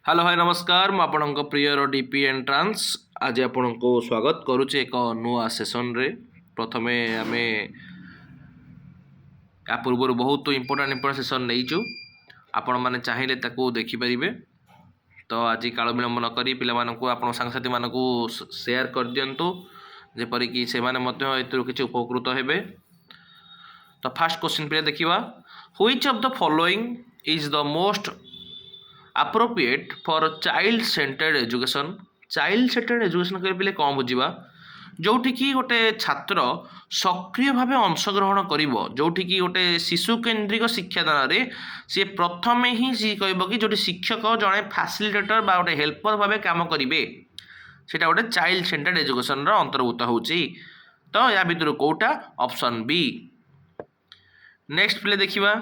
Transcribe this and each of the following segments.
Hello hi नमस्कार मु आपणक prior DP entrance आज आपण को स्वागत करुचे एक नुआ सेशन रे। प्रथमे आमे या पूर्व बहुत इंपोर्टेंट सेशन नहींचु आपण मैंने चाहिए ताकू देखिपारे। तो आज काल विलंब न करी पिला मानकू आपण सांगसाथी मानकू शेयर कर दियंतु जेपरिक से किसी उपकृत हेबे। तो फास्ट क्वेश्चन पे देखिवा, which of the following is the most appropriate for child centered education। Child centred education कहे कौन बुझा, जोठी कि गोटे छात्र सक्रिय भाव अंशग्रहण करिवो, जोठी कि गोटे शिशु केन्द्रिक शिक्षादान रे सी प्रथम ही सी कहब कि जो शिक्षक जड़े फैसिलिटेटर बा गोटे हेल्पर भाव काम करेंगे सेटा गोटे चाइल्ड सेंटर्ड एजुकेशन अंतर्भुक्त होची। तो या भितर कोटा ऑप्शन बी। नेक्स्ट प्ले देखिबा,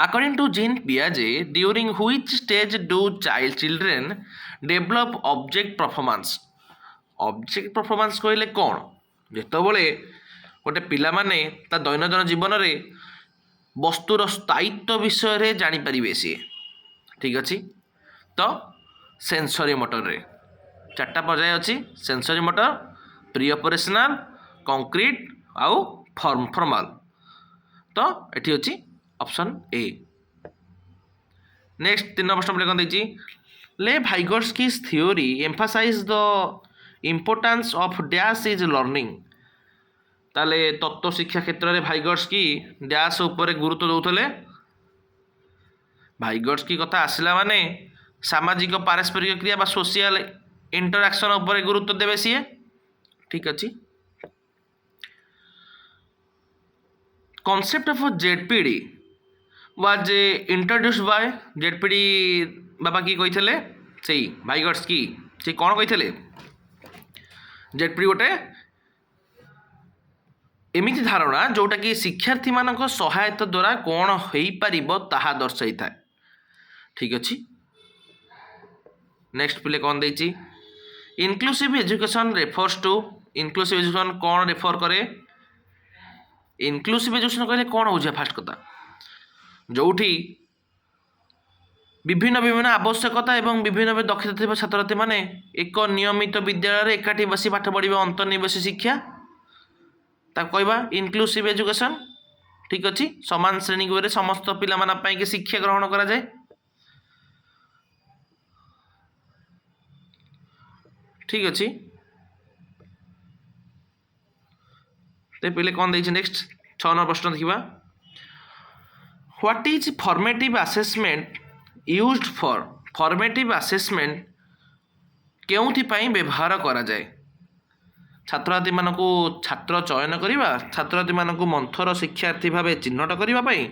according to Jean Piaget, during which stage do children develop object performance। Object performance कहले कौन, जेतबले गोटे पिला माने ता दैनंदिन जीवन रे वस्तुर स्थायित्व विषय रे जानि परिबे सी। ठीक अछि। तो सेंसरी मोटर रे चारटा पर्याय अछि, sensory motor, pre operational, concrete आउ फॉर्मल। तो एठी अछि ऑप्शन ए। नेक्स्ट 3 नंबर प्रश्न कौन देखिए, ले Vygotsky's theory emphasize the importance of dash is learning। ताले तत्व शिक्षा क्षेत्र में Vygotsky डैश ऊपर गुरुत्व दौले। Vygotsky कथा आसला माने सामाजिक पारस्परिक क्रिया बा सोशल इंटरैक्शन ऊपर गुरुत्व देवे सी। ठीक अच्छी। Concept of ZPD was introduced by ZPD बाबा की कही से Vygotsky से कौन कही जेडपीडी गोटे एमिति धारणा जोटा कि शिक्षार्थी मान सहायता द्वारा कौन हो पार ताहा दर्शाई था। ठीक अच्छे। नेक्स्ट पिले कौन देची, inclusive education refers to. Inclusive education कौन रेफर करे, इनक्लूसिव एजुकेशन कहले कौन बुझे, फास्ट कथा जोठी विभिन्न विभिन्न आवश्यकता एवं विभिन्न दक्षता थिबा छात्रछात्री माने एक नियमित विद्यालय एकाठी बसी पाठ पढ़िबा अंतर्निवेश शिक्षा ता कहबा इनक्लूसिव एजुकेशन। ठीक अच्छी। समान श्रेणी गुरे समस्त पिला माना पाई के शिक्षा ग्रहण करा जाए। ठीक अच्छी। ते पहले कौन देछि, नेक्स्ट 6 नंबर प्रश्न देखिबा, what is formative assessment used for. Formative assessment केउथि पाई व्यवहार करा जाए। छात्रछात्री मानकू छात्र चयन करिबा, छात्रछात्री मानकू मंथर शिक्षार्थी भावे चिन्हट करिबा पई,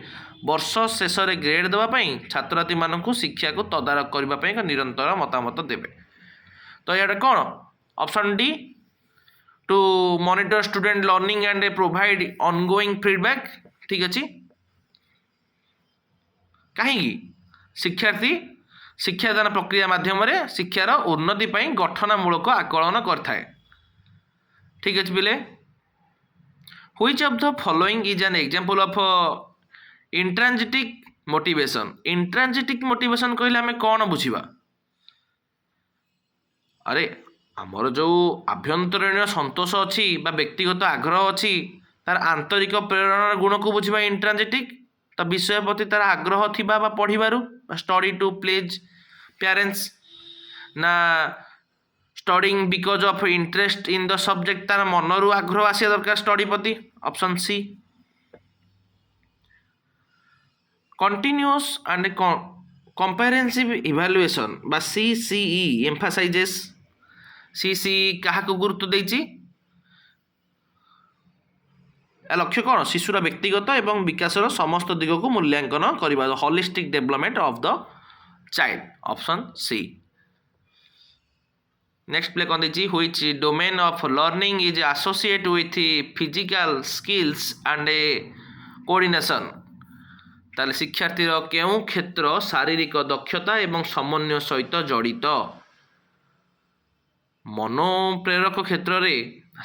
वर्ष शेष रे ग्रेड देबा पई, छात्रछात्री मानकू शिक्षा को तदारक करिबा पई का निरंतर मतामत देबे। तो याडा कोन option D, to monitor student learning and provide ongoing feedback. ठीक अच्छी। कहीं शिक्षार्थी शिक्षादान प्रक्रिया माध्यम शिक्षार उन्नति गठनमूलक आकलन करथाए। ठीक अच्छे पिले, which of the following is an example of intrinsic motivation. Intrinsic motivation कहले आमे कौन बुझिबा, अरे आमर जो आभ्यंतरीण संतोष अच्छी बा व्यक्तिगत आग्रह अच्छी तार आंतरिक प्रेरणा गुण को बुझिबा इंट्रांजिटिक। तो विषय प्रति तार आग्रह थिबा बा पढ़िबारु, स्टडी टू प्लीज पेरेंट्स ना studying because of interest in the subject, तार मनरु आग्रह आसिया दरकार स्टडी प्रति। Option C. Continuous and comprehensive evaluation बा सीसीई एम्फासाइजेस। सीसीई क्या गुरुत्व देछि, लक्ष्य कौन, शिशुर व्यक्तिगत एवं विकासर समस्त दिग को मूल्यांकन करवा, holistic development of the child. Option C. Next प्ले कौन देछि, which domain of learning is associate with physical skills and coordination. ताले शिक्षार्थीर केउं क्षेत्र शारीरिक दक्षता एवं समन्वय सहित जड़ित। मनोप्रेरक क्षेत्र रे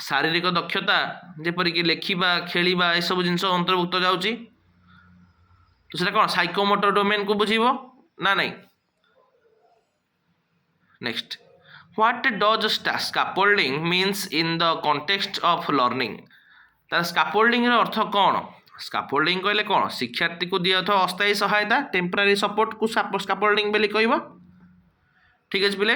शारीरिक दक्षता जेपरिक लेखिबा खेलिबा ए सब जिनस अंतर्भुक्त जाउची। तो सेटा कौन साइकोमोटर डोमेन को बुझिबो ना नहीं, next what does scaffolding means in the context of learning तार स्कैफोल्डिंग अर्थ कौन स्कैफोल्डिंग कहले कौन शिक्षार्थी को दिया अस्थायी सहायता टेम्पररी सपोर्ट को स्कैफोल्डिंग बोली कहब ठीक अच्छे पिले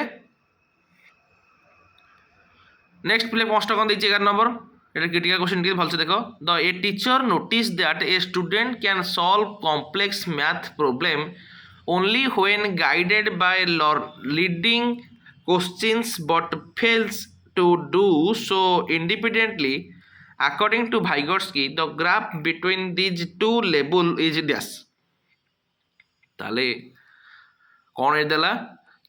नेक्स्ट पिले कष्ट कौन देखिए 11 नंबर এটা ক্রিটিক্যাল কোশ্চেন টিকে ভালসে দেখো the a teacher notices that a student can solve complex math problem only when guided by leading questions but fails to do so independently according to Vygotsky the graph between these two level is dash তাহলে কোন এদেলা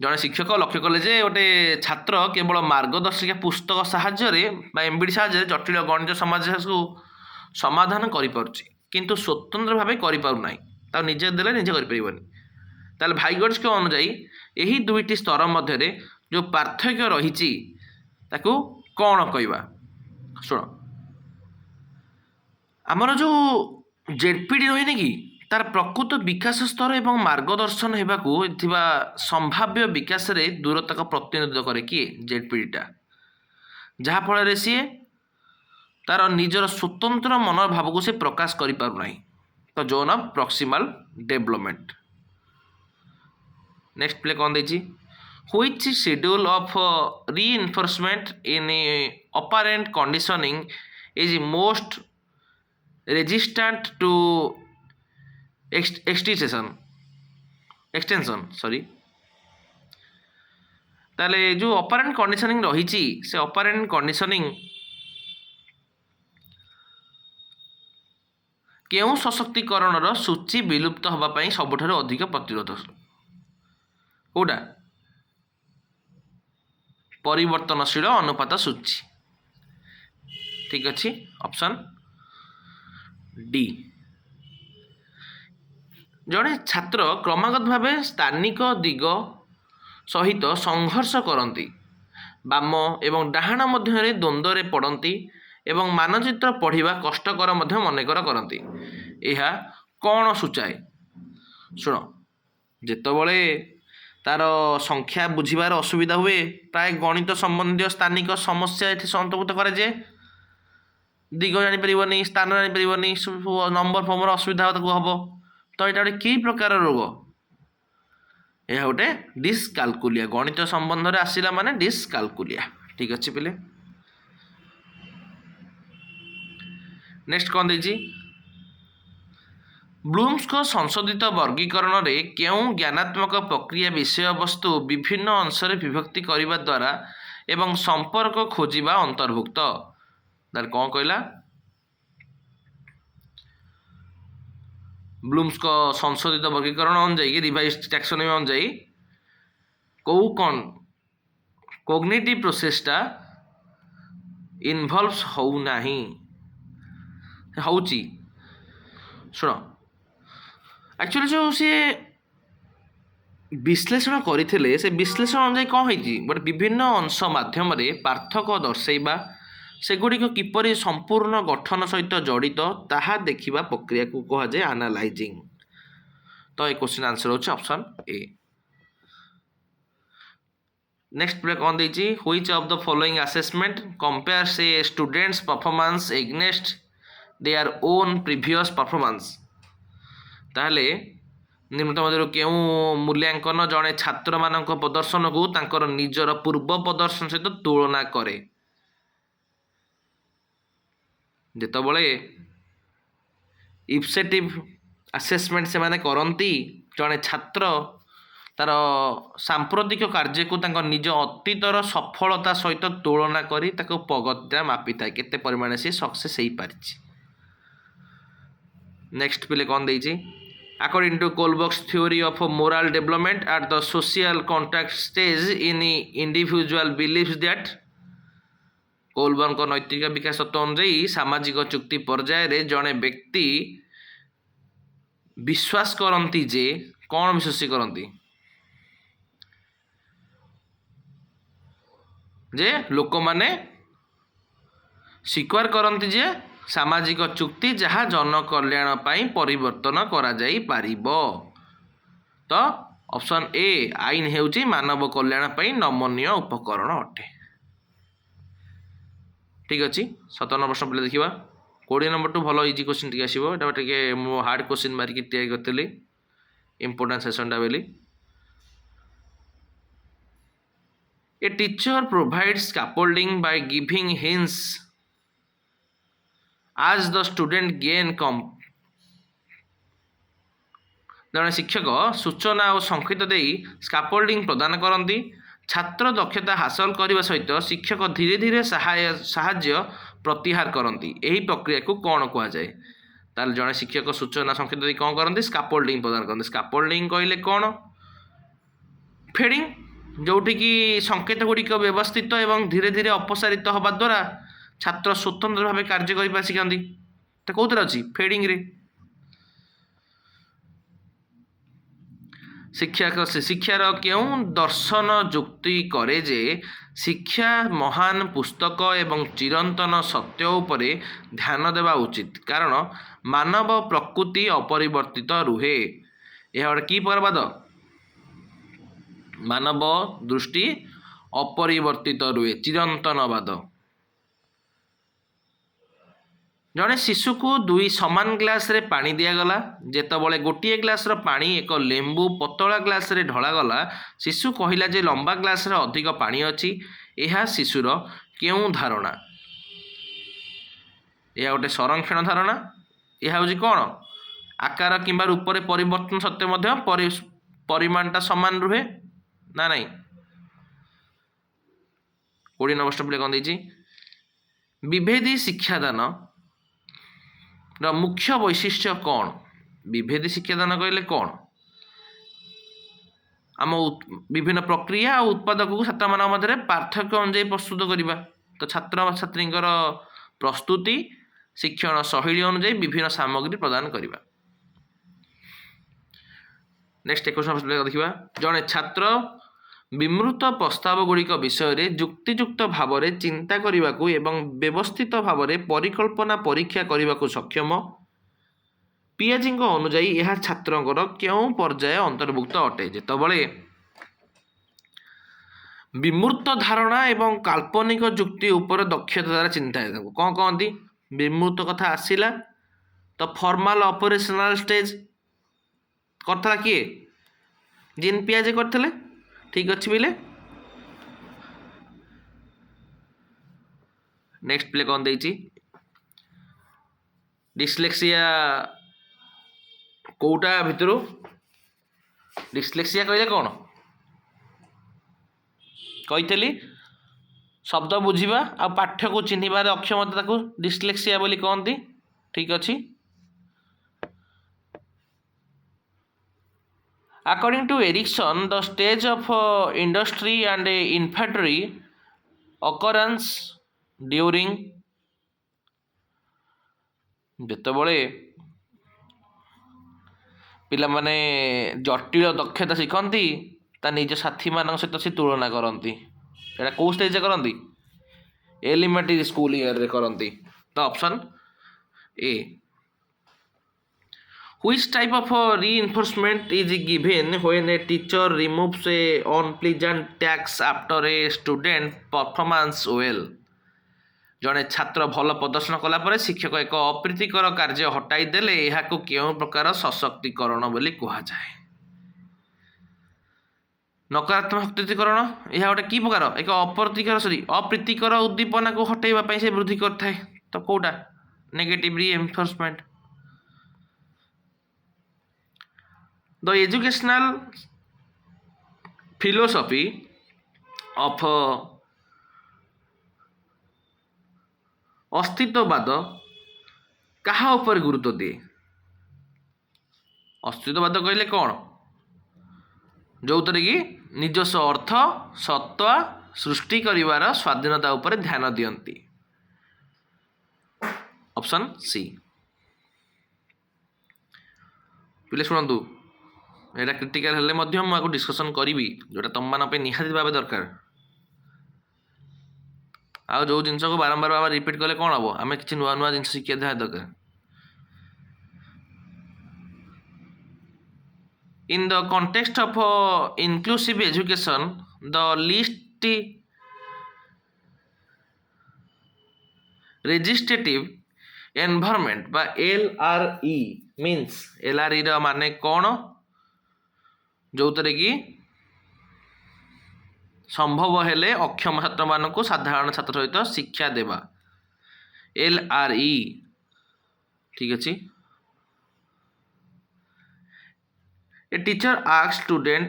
जड़े शिक्षक लक्ष्य कले जे गोटे छात्र केवल मार्गदर्शिका पुस्तक साहाय्य एमबीडी साहाय्य जटिल गणित समस्या को समाधान करिपारुछि किंतु स्वतंत्र भाव कर निजे देले निजे करिपरिबनी ताले भाइगट्स के अनुसार यही दुईटी स्तर मध्य जो पार्थक्य रही ताकू कौन कहवा शुण आमर जो जेडपीडी रही कि तार प्रकृत विकास स्तर एवं मार्गदर्शन होगा संभाव्य विकास रे दूरता का प्रतिनिधित्व करे किए जेडपीडीटा जहाँफल सी तार निजर स्वतंत्र मनोभाव को सी प्रकाश कर पारना तो zone of proximal development next प्ले कौन देखिए which schedule of reinforcement in operant conditioning is most resistant to extension sorry ताले जो ऑपरेंट कंडीशनिंग रही से ऑपरेंट कंडीशनिंग केउ सशक्तिकरण सूची विलुप्त होगापाई सबुठारु अधिक प्रतिरोध कोटा परिवर्तनशील अनुपात सूची ठीक अच्छे ऑप्शन डी जड़े छात्र क्रमागत भाव स्थानिक दिग सहित संघर्ष करती बाम एवं डाहाण मध्य द्वंद्व पड़ती एवं मानचित्र पढ़ा कष्टकर मनकर करती यह कौन सूचाए शुण जितेबले तार संख्या बुझीबार असुविधा हुए प्राय गणित संबंधी स्थानिक समस्या ये अंतर्भुक्त करे दिग जापर स्थान जापर नंबर फम्बर असुविधा हम तो यहाँ गोटे कि प्रकार रोग यह गोटे डिस्काल्कुलिया गणित संबंध में आसला माने डिस्काल्कुलिया ठीक अच्छे पिले नेक्स्ट कौन देखिए ब्लूम्स को संशोधित वर्गीकरण रे क्यों ज्ञानात्मक प्रक्रिया विषय वस्तु विभिन्न अंश विभक्ति करने द्वारा एवं संपर्क खोजा अंतर्भुक्त कौन कहला ब्लूम्स को संशोधित वर्गीकरण अनुजाई रिवाइज टैक्सोनॉमी अनुजाई कौ कौन कोग्निटिव प्रोसेसटा इनवॉल्व्स हो नाही होची शुण एक्चुअली जो सी विश्लेषण करते से विश्लेषण अनुजाई कौन होती गोटे विभिन्न अंश मध्यम पार्थक्य दर्शाइबा सेगुड़िक किपरि संपूर्ण गठन सहित जड़ित ताहा देखिबा प्रक्रिया को कहा जाए एनालाइजिंग तो ये क्वेश्चन आंसर होचे ऑप्शन ए नेक्स्ट प्ले कौन देछि which of the following assessment compares a student's performance against their own previous performance ताहले निम्न मध्य केउ मूल्यांकन जड़े छात्र मानक प्रदर्शन को तांकर निजर पूर्व प्रदर्शन सहित तुलना करे जितेबले इफसेटिव आसेसमेंट से माने करती जड़े छात्र तार सांप्रतिक कार्य को निज अतीतर सफलता सहित तुलना करी प्रगति मापी था केते परिमाण से सक्सेस हो पारी नेक्स्ट पिले कौन देछि according to Kohlberg's theory of moral development at the social contract stage in individual believes that Kohlberg नैतिक विकास तत्व अनुजाई सामाजिक चुक्ति पर्यायर जड़े व्यक्ति विश्वास करती जे कौन विश्वास करती जे लोक माने स्वीकार करती जे सामाजिक चुक्ति जहाँ जन कल्याण पाई परिवर्तन करा जाई पारिबो तो ऑप्शन ए आईन हेउची मानव कल्याण पई नमनीय उपकरण अटे। ठीक अच्छे 57 प्रश्न पे देखा 20 नंबर टू भल इजी क्वेश्चन टी आसो ये मु हार्ड क्वेश्चन मारिकी तैयारी करी इंपोर्टेंट सेशन बेली। A teacher provides scaffolding by giving hints as the student gain जड़े शिक्षक सूचना और संकेत दे स्कैफोल्डिंग प्रदान करती छात्र दक्षता हासिल करने सहित शिक्षक धीरे धीरे साहाय्य प्रतिहार करती यही प्रक्रिया को कौन कह जाए ताल जड़े शिक्षक सूचना संकेत दे कौन करती स्कैफोल्डिंग प्रदान करती। स्कैफोल्डिंग कहले कौन फेडिंग जोटि की संकेत गुड़िक व्यवस्थित एवं धीरे धीरे अपसारित हवा द्वारा छात्र स्वतंत्र भाव कार्य करने शिखती तो कौन अच्छी फेडिंग रे। शिक्षार क्यों दर्शन जुक्ति करे जे शिक्षा महान पुस्तक एवं चिरंतन सत्य उपरे ध्यान देवा उचित कारण मानव प्रकृति अपरिवर्तित रुहे। यह गोटे कि प्रकार वाद मानव दृष्टि अपरिवर्तित रुहे चिरंतनवाद। जड़े शिशु को दुई समान ग्लास रे पानी दिगला जेतबले गोटे ग्लास रो पानी एक लेंबू पतला ग्लास रे ढलागला शिशु कहला जे लंबा ग्लास रे अधिक पानी अच्छी यह शिशुर क्यों धारणा यह गोटे संरक्षण धारणा यह हूँ कौन आकार किंबा रूप से परिवर्तन सत्वे परिमाणटा सामान रुहे ना नहीं। 20 नंबर स्टेप कौन देती विभेदी शिक्षादान मुख्य वैशिष्ट्य कौन विभेदी शिक्षादान कहले कौन आम विभिन्न प्रक्रिया और उत्पादक को छात्र मान मध्य पार्थक्य अनुजाई प्रस्तुत करवा तो छात्र छात्री प्रस्तुति शिक्षण शैली अनुजाई विभिन्न सामग्री प्रदान करवा। नेक्स्ट क्वेश्चन देखा जड़े छात्र विमृत प्रस्ताव गुड़िक विषय जुक्तियुक्त भाव में चिंता करने को एवं व्यवस्थित भाव में परिकल्पना परीक्षा करने को सक्षम पियाजी अनुजाई यह छात्र क्यों पर्याय अंतर्भुक्त अटे जेतबले विमूर्त धारणा एवं काल्पनिक जुक्ति उपर दक्षता द्वारा चिंता कौन कहती विमूर्त कथा आसला तो फॉर्मल ऑपरेशनल स्टेज करता किए जीन पियाजी करते ठीक अच्छे बिले। नेक्स्ट प्ले कौन देती डिस्लेक्सिया कोटा भितर डिस्लेक्सिया कहले कौन कही शब्द बुझा आ पाठ्य को चिन्हबार अक्षमता को डिस्लेक्सिया बोली कहती ठीक अच्छे। According to Erickson, the stage of industry and infantry occurrence during जेतबले पिला माने जटिल दक्षता शिखती ता निज साथी मान सहित से तुलना करती एटा कौ स्टेज करती एलिमेंटरी स्कूल ईयर रे करती तो option A. Which type of reinforcement is given when a teacher removes a unpleasant task after a student performance well? जड़े छात्र भल प्रदर्शन कलापर शिक्षक एक अप्रीतिकर कार्य हटाई देले यह क्यों प्रकार सशक्तिकरण बोली कह जाए। नकारात्मक शक्तिकरण यह गोटे कि प्रकार एक अप्रीतिकर उद्दीपना को हटाइबा से वृद्धि करता है तो कौटा negative reinforcement. The educational philosophy of अस्तित्ववाद कहा ऊपर गुरुत्व दिए अस्तित्ववाद कहले कौन जो थे कि निजस्व अर्थ सत्ता सृष्टि करिवार स्वाधीनता उपर ध्यान दियंती ऑप्शन सी। पिले शुणु एटा क्रिटिकल हेल्ले मध्य मुझे डिस्कसन करी जोटा तुम मान निहाती भाव दरकार आ जो जिन को बारंबार बार रिपीट कले कौन हम आम कि नुआ नुआ जिन शिखा दरकार। In the context of inclusive education, the least registrative environment বা LRE means LRE ର ମାନେ କ'ଣ ଯୋଉଥିରେ କି ସମ୍ଭବ ହେଲେ ଅକ୍ଷମ ଛାତ୍ରମାନଙ୍କୁ ସାଧାରଣ ଛାତ୍ର ସହିତ ଶିକ୍ଷା ଦେବା LRE ଠିକ ଅଛି। A teacher asks student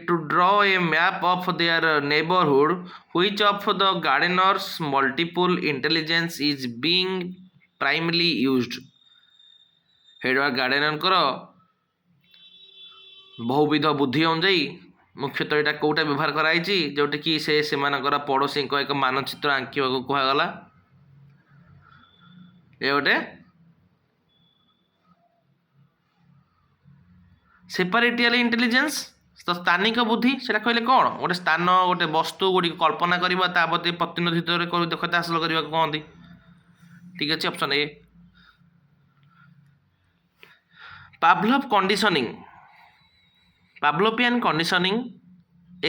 to draw a map of their neighborhood. Which of the gardener's multiple intelligence is being primarily used? हेडवा गार्डेनर बहुविध बुद्धि अनुଯାୟୀ मुख्यतः यहाँ कौटा व्यवहार कराई जोटा कि से पड़ोशी एक मानचित्र आंकिबा कहगला ये गोटे सेपारेटियल इंटेलिजेंस तो स्थानिक बुद्धि से कहले कौन गोटे स्थान गोटे वस्तु गुड़ी कल्पना करवा प्रति प्रतिनिधित्व दक्षता हासिल करने को कहती ठीक अच्छे। Option A Pavlov conditioning Pavlovian conditioning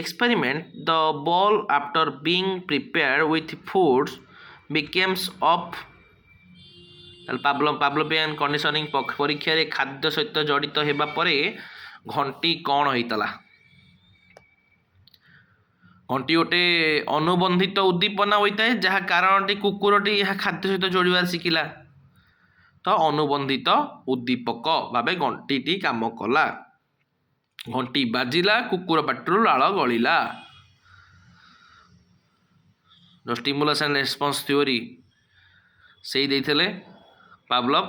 experiment the ball after being prepared with food becomes of Pavlovian conditioning परीक्षा रे खाद्य सहित जड़ित हेबा परे घंटी कौन होइतला घंटी गोटे अनुबंधित उद्दीपना होता है जहाँ कारणटी कुकुरटी यह खाद्य सहित जोड़बार शिखिला तो अनुबंधित उद्दीपक भाव घंटी काम कला घंटी बाजिला कुकुर पाटरू लाल गलिला स्टिमुलेशन रेस्पॉन्स थ्योरी से देथिले Pavlov.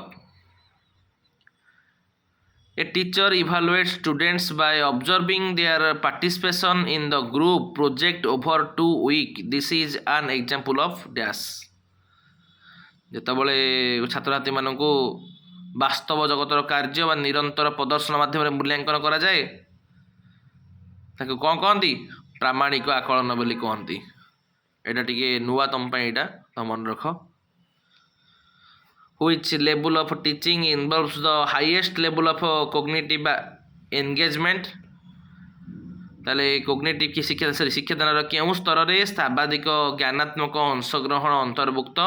A teacher evaluates students by observing their participation in the group project over 2 weeks. This is an example of dash जेतबले छात्र छात्री मानक वास्तव जगतर कार्य व निरंतर प्रदर्शन माध्यम मूल्यांकन करा जाए ताको कौन कहती प्रामाणिक आकलन बोली कहती एटा टिके नुआ तुम एटा तो मन रख। Which level of teaching involves the highest level of cognitive engagement ताले cognitive की शिक्षादान केउं स्तर रे सर्वाधिक ज्ञानात्मक अंशग्रहण अंतर्भुक्त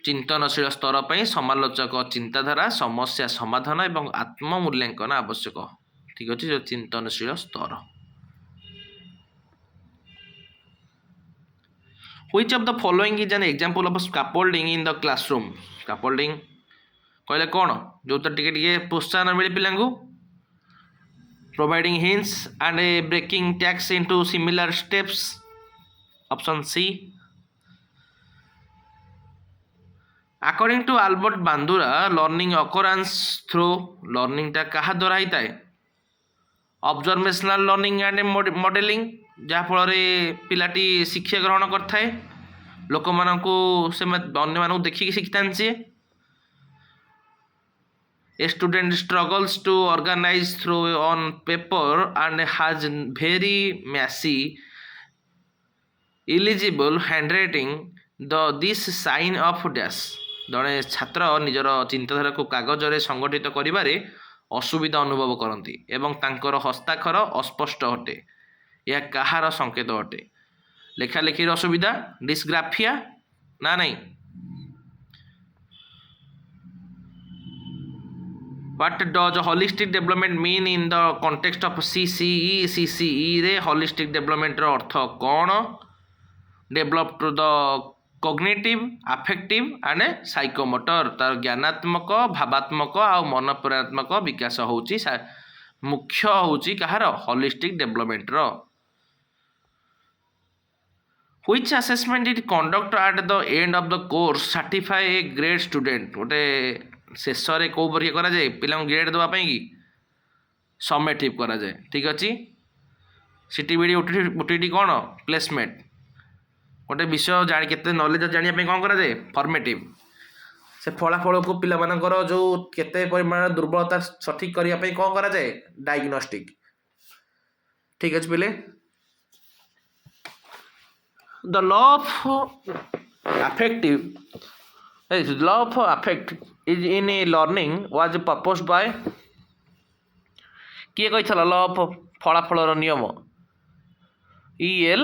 चिंतनशील स्तर पर समालोचक चिंताधारा समस्या समाधान एवं आत्म मूल्यांकन आवश्यक ठीक अच्छे जो चिंतनशील स्तर। Which of the following is an example of scaffolding in the classroom? Scaffolding कहले कौन जो तो टिके प्रोत्साहन मिले पिला providing hints and breaking tasks into similar steps. Option C. According to Albert Bandura, learning occurs through learning टा कहा द्वारा होता है ऑब्जर्वेशनल लर्निंग एंड मॉडलिंग जहाँ फल पिलाटी शिक्षा ग्रहण करथाए लोक मानू से अन्य मानू देखिक शिखिता सी a student struggles to organize through on paper and has very messy illegible handwriting the this sign of dash जड़े छात्र निजर चिंताधारा को कागज रे संगठित करिबारे असुविधा अनुभव करती एवं तांकर हस्ताक्षर अस्पष्ट अटे यह कहार संकेत अटे लेखालेखिर असुविधा डिस्ग्राफिया ना नहीं। What does holistic development mean in the context of CCE? CCE रे holistic development रो अर्थ कौन develop to the cognitive affective and psychomotor तार ज्ञानात्मक भावात्मक आ मनोप्रेरणात्मक विकास होची मुख्य होची कहार होलिस्टिक डेवलपमेंट रो। Which assessment did conduct at the end of the course certify a great student? गोटे शेष रे को परीक्षा करा जाए पिला ग्रेड देवा कि समेटिव करा जाए ठीक अच्छे। सीटीबीडी ओटीटी कौन प्लेसमेंट गोटे विषय जान के नॉलेज जानापी कौन करा जाए फॉर्मेटिव से फलाफल को पिला मानकर जो केते परिमाण दुर्बलता सठिक करने कौन करा जाए डायग्नोस्टिक ठीक अच्छे पिले। The law of affect is in a learning was proposed by किए कही ल अफ फलाफल नियम E.L.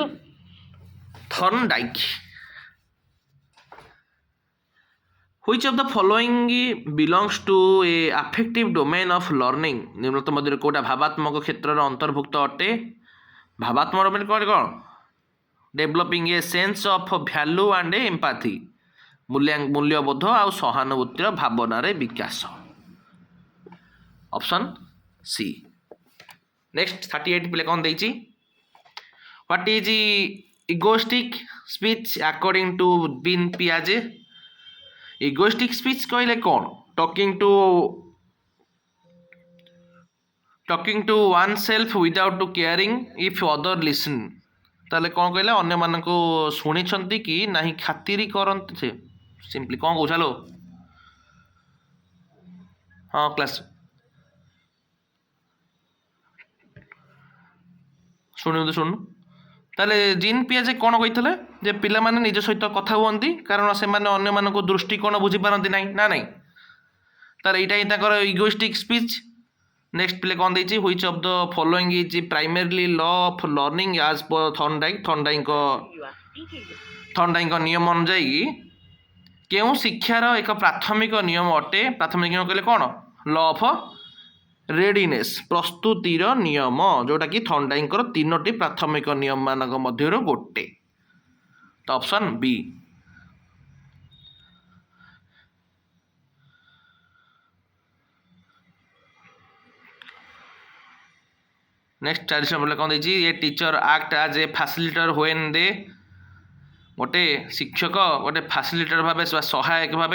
Thorndike. Which of the following belongs to a affective domain of learning? निम्नलिखित मध्य कोटा भावात्मक क्षेत्र अंतर्भुक्त अटे. भावात्मक डोमेन कौन developing a sense of value and empathy मूल्यबोध आउ सहानुभूतिर भावनार विकास. Option C. नेक्स्ट 38 पिले कौन देछि what is egoistic speech according to बिन पियाजे. इगोइस्टिक स्पीच कहले कौन talking to one self without to caring if other listen. ताले कौन कहले अन्य मान को शुणी कि नहीं खातिर करते से सिंपली कौन कह चलो हाँ क्लास शुणु शुणु ताले जीन पियाजे कौन कही जे पिला माने निज सहित कथा हुअंती कारण से माने अन्य मान को दृष्टिकोण बुझी पारंती नहीं ना नहीं तार एटा ही ताकर इगोइस्टिक स्पीच. नेक्स्ट पिले कौन देछि which of the following is primarily law of learning as per Thorndike नियम अनुଯାयी केउं शिक्षार एक प्राथमिक नियम अटे. प्राथमिक नियम कहले कौन लॉ ऑफ रेडीनेस प्रस्तुतिर नियम जोटा कि थर्नडाइक तीनोटी प्राथमिक नियम मानक मध्यरु गोटे. तो ऑप्शन बी. नेक्स्ट 40 नंबर कौन देछि a teacher act as a facilitator when they गोटे शिक्षक गोटे फैसिलिटेटर भाव सहायक भाव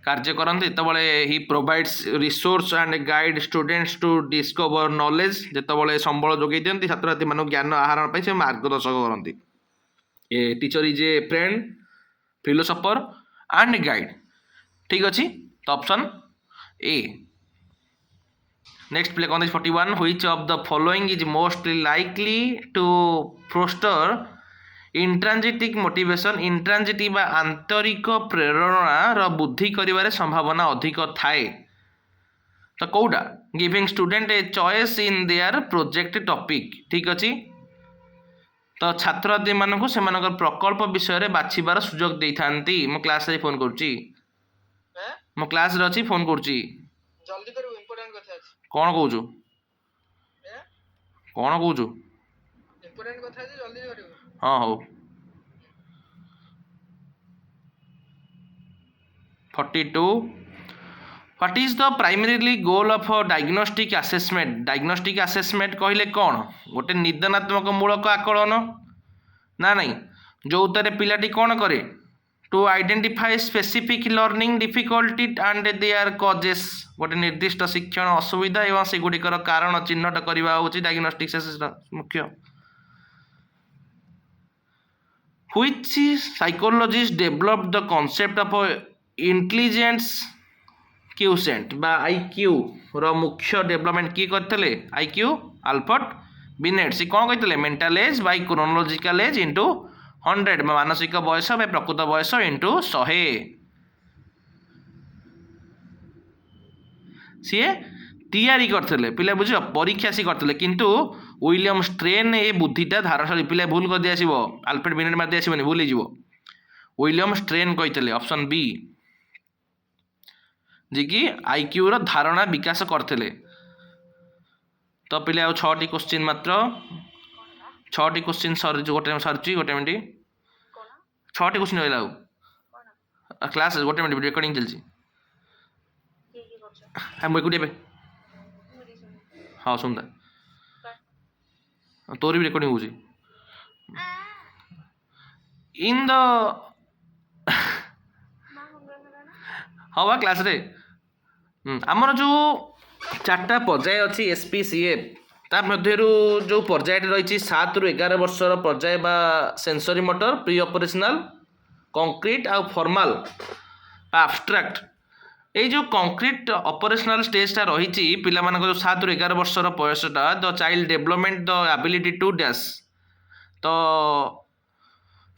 कार्य करते जितेबाला हि provides resource and guide students to discover knowledge जितेबाला संबल जोगे दिखती छात्र छात्री मान ज्ञान आहरण से मार्गदर्शक करती. A teacher is a friend philosopher and guide. ठीक अच्छे तो ऑप्शन ए. नेक्स्ट प्ले कौन 41 which of the following is most likely to foster intrinsic motivation. Intrinsic बा आंतरिक प्रेरणार बुद्धि करिवारे संभावना अधिक थाए. तो कौटा giving student a choice in their project topic. ठीक अच्छे तो छात्र छात्री मानक से प्रकल्प विषय में बाछिबार सुजोग दे था. मो क्लास रे फोन करुच्ची मो क्लास रे अच्छी फोन करुच्ची जल्दी करू इंपोर्टेंट कथा अछि. कौन कहूँ कौन कहूँ इंपोर्टेंट कथा अछि जल्दी करू. हाँ हो 42 what is the primarily goal of diagnostic assessment. Diagnostic assessment कहले कौन गोटे निदानात्मक मूलक आकलन ना नहीं जो तारे पिलाटी कौन करे to identify specific learning difficulty and their causes. गोटे निर्दिष्ट शिक्षण असुविधा एवं से गुड़िकर कारण चिन्हट करवा होची डायग्नोस्टिक मुख्य. Which psychologist developed the concept of intelligence quotient बा IQ रो मुख्य डेवलपमेंट किए करथिले IQ अल्बर्ट बिनेट. से कौन कहते mental as by chronological age into 100 मानसिक बयस बाय प्रकृत बयस इंटू 100. सी तैयारी करथिले पिला बुझ परीक्षा सी करथिले किंतु विलियम स्ट्रेन ए बुद्धिटा धारणाशाली पिला भूल कर दिया आसीबो अल्फ्रेड बिनेट मार दिया आसीबनी भूल हो. विलियम स्ट्रेन कहते ऑप्शन बी जी कि IQ रो धारणा विकास करथिले. तो पिला आ 6टी क्वेश्चन मात्र 6टी क्वेश्चन सर गोटे सरची गोटे मिनिट 6टी क्वेश्चन रहला क्लास गोटे मिनिट रिकॉर्डिंग चलची हम एकुटिया हाँ सुनता तोर भी रिकॉर्डिंग होची इन द हाँ बा क्लास रे आमर जो 4टा पर्याय अच्छी SPCF ता मध्यरु जो पर्याय रही 7 ରୁ 11 वर्षर पर्याय बा sensory motor pre operational concrete आ फॉर्मल एब्स्ट्रैक्ट. ये जो कंक्रीट ऑपरेशनल स्टेजटा रही पिला मान जो 7 ରୁ 11 वर्षर बयसटा the child development the ability to dash. तो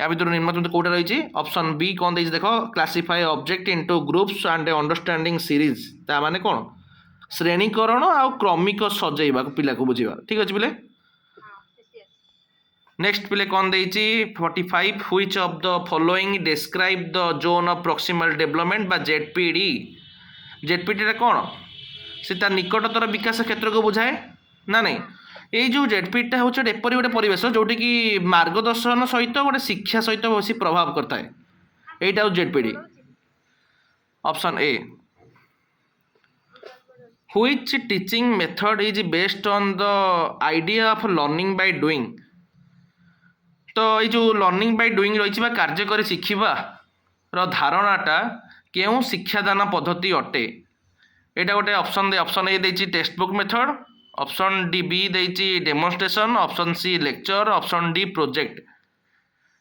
या भर निम्न कौटा रही ऑप्शन बी कौन देख classify object into groups and understanding series ता माने कौन ଶ୍ରେଣୀକରଣ ଆଉ କ୍ରମିକ ସଜେଇବା ପିଲାକୁ ବୁଝିବା ଠିକ୍ ଅଛି ପିଲେ। नेक्स्ट पिले कौन देइछि 45 which of the following describe the zone of proximal development बा जेडपीडी। जेडपीडी रे कौन से तार निकटतर विकास क्षेत्र को बुझाए ना नहीं। ये जो जेडपीटा हूँ एपरी गोटे परिवेश जोटी कि मार्गदर्शन सहित गोटे शिक्षा सहित बेसी प्रभाव करता है यहीटा हूँ ZPD. Option A which teaching method is based on the idea of learning by doing. तो ये जो लर्निंग बाय डूइंग रही कार्य कर शिखा धारणाटा केउ शिक्षादान पद्धति अटे। यहाँ गोटे ऑप्शन दे ऑप्शन ए देछि text book method, option D B देछि demonstration, option C lecture, option D project.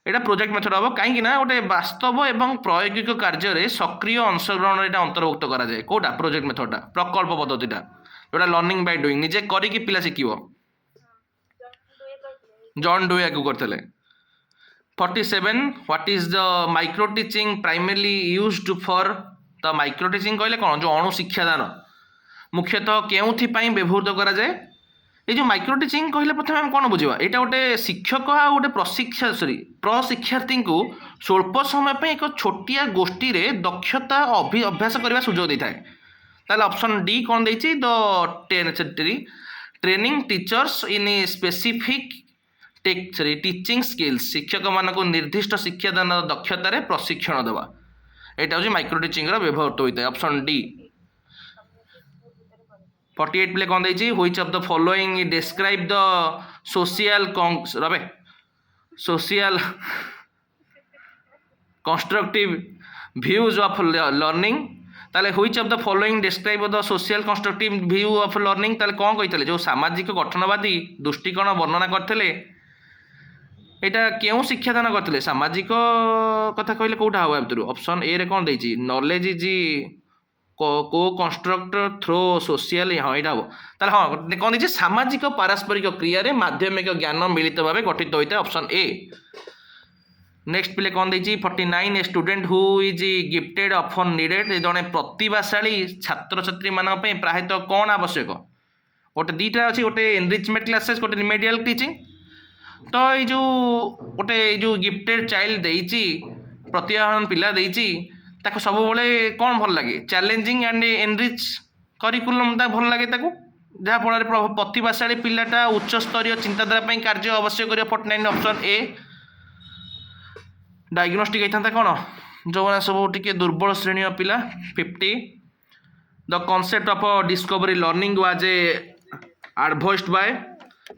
यहाँ प्रोजेक्ट मेथड हम कहीं गोटे वास्तव एवं प्रायोगिक कार्य में सक्रिय अंशग्रहण यहाँ अंतर्भुक्त कराए कौटा प्रोजेक्ट मेथडा प्रकल्प पद्धतिटा जोटा लर्निंग बाय डूइंग निजे करिकी पिला शिखिबो जॉन डुए को करते। 47 what is the micro teaching primarily used for. The micro teaching कहले कौन जो अणु शिक्षादान मुख्यतः केउथि व्यवहृत करा जाए। ये जो माइक्रो टीचिंग कहले प्रथम हम कौन बुझा यहाँ गोटे शिक्षक आ गोटे प्रशिक्षार्थी को स्वल्प समय पे एक छोटिया गोष्ठी रे दक्षता अभ्यास करने सुजोग देता है। ताले ऑप्शन डी कौन देछि the training teachers in specific teaching skills शिक्षक मान को निर्दिष्ट शिक्षादान दक्षतार प्रशिक्षण देवा यहाँ हूँ माइक्रो टीचिंग व्यवहृत होता है। ऑप्शन डी 48 प्ले कौन देछि which of the following describe the social रबे social constructive views of learning. ताले which of the following describe the social constructive view of learning. ताले कौन कही जो सामाजिक गठनवादी दृष्टिकोण वर्णना करते यहाँ क्यों शिक्षादान करते सामाजिक कथा कहले कौटा हम भितर। ऑप्शन ए रे कौन देछि नॉलेज इज को कंस्ट्रक्ट थ्रो सोशल हाँ यहाँ हम ताले हाँ कौन देछि सामाजिक पारस्परिक क्रिया रे माध्यमिक ज्ञान मिलित भाव गठित होता है। Option A. नेक्स्ट पिले कौन देछि 49 a student who is gifted often needed जड़े प्रतिभाशाली छात्र छात्री मान प्रायतः कौन आवश्यक गोटे दीटा अच्छी गोटे एनरिचमेंट क्लासेस गोटे रिमेडियल टीचिंग। तो ये जो गोटे जो गिफ्टेड चाइल्ड देछि प्रतिभावान पिला देछि ताको सब बेले कौन भल लगे चैलेंजिंग एंड एनरिच करिकुलम भल लगे ताको जहाँफल प्रतिभाशाली पिलाटा उच्च स्तरीय चिंताधारा कार्य अवश्य कर 49 ऑप्शन ए। डायग्नोस्टिक होता कौन जो मैंने सब टी दुर्बल श्रेणी पिला 50 the concept of discovery learning was a advised by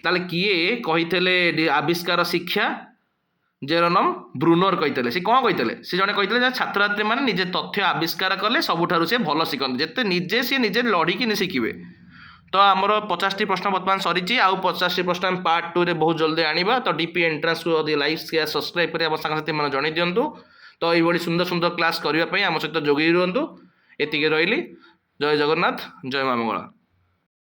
ताले किए कही आविष्कार शिक्षा जेरोनम ब्रूनर कही सी कौन कही सी जड़े कही छात्र छात्री मैंने निजे तथ्य आविष्कार कले सबुठार से भल शिखते जिते निजे सी निजे लड़िकी शिखे। तो आमर 50टी प्रश्न बर्तमान सरी आउ 50टी प्रश्न आम पार्ट 2 रे बहुत जल्दी आनिबा। तो डीपी एंट्रांस को लाइक शेयर सब्सक्राइब करें आम सांगसाथी मैंने जन दिंतु। तो ये सुंदर सुंदर क्लास करने आम सहित जोगी रुहतु। एतिके रही जय जगन्नाथ जय माँ मंगला।